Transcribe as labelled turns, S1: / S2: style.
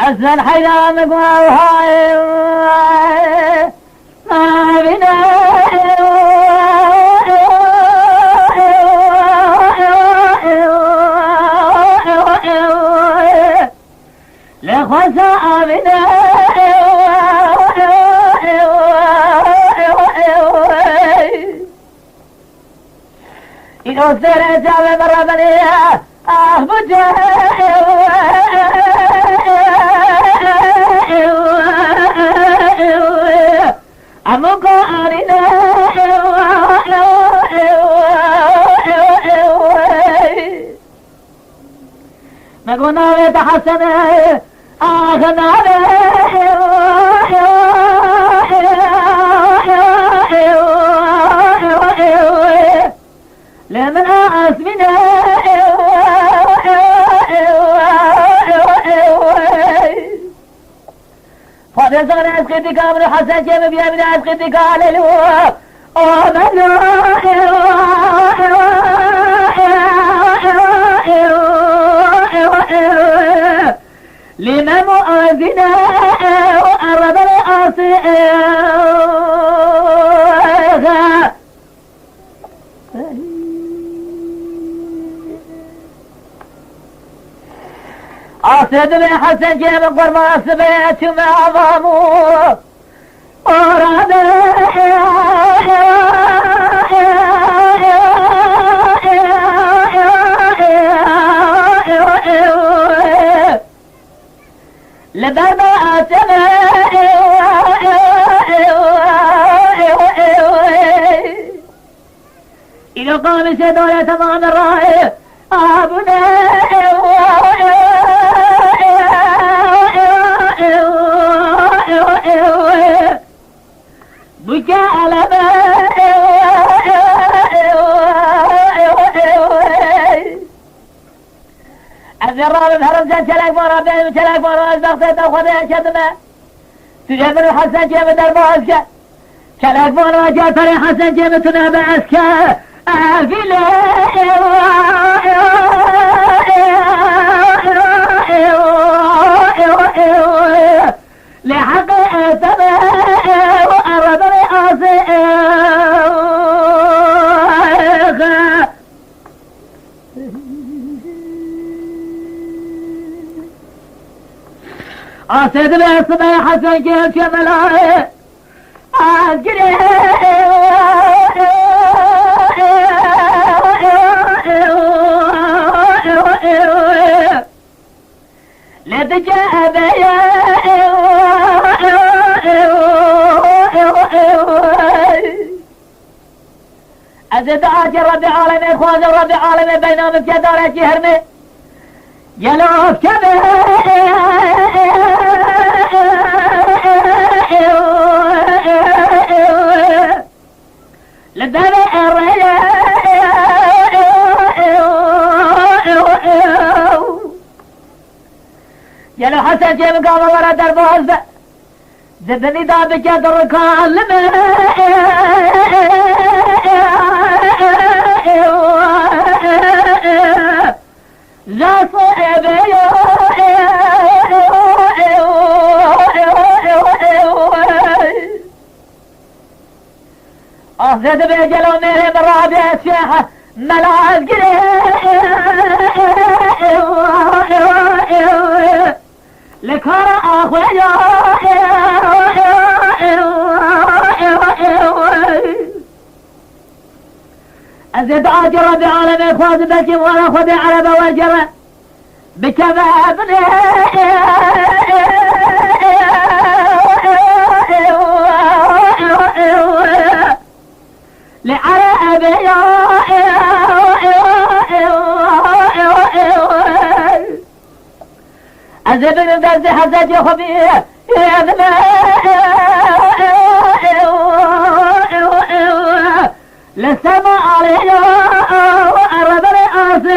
S1: أسفل حيرانك وهاي ما بنا لخسا بنا إذا سرت على بربنية أهبجه أمك أرنا ما قلنا يتحسن آخنا لمن أسمنا فاضل صغر أسقيتك من حسن جيب بيا من أسقيتك على الوه لمن مؤذنا وأرد الأصيغ أصيد من حسن جيب قرما سبيت معظمه أراد لبرد أسماء إذا قام سدولة تمام الرأي أبنا بكى على الزرار بهرمزة شلاك مرة بين شلاك مرة أزبغتت أخذها شدمة تجبر حسن جيب درباسك شلاك مرة جاتري حسن جيب تنهب عسكا أفلا لحق أتبع وأرد الأصيغ أصيد بالصباح حسن جيب شملاء أجري لتجاب يا أزد آجر رب العالمين خواد رب العالمين بينهم بجدارة جهرمي يلوف كبه لدبع الرجاء يلو حسن جيب قام ورا دربوز زدني دابك دركان لما لا صعب زد بجلو ميري برابع الشيخة ملاذ لكرا أخويا أزد آجر ربي عالمي خواذ بكي وانا خذي على بواجرة بكبابني لعلى أبي أزد من درس حسد خبير لسما علينا وأرد الأرض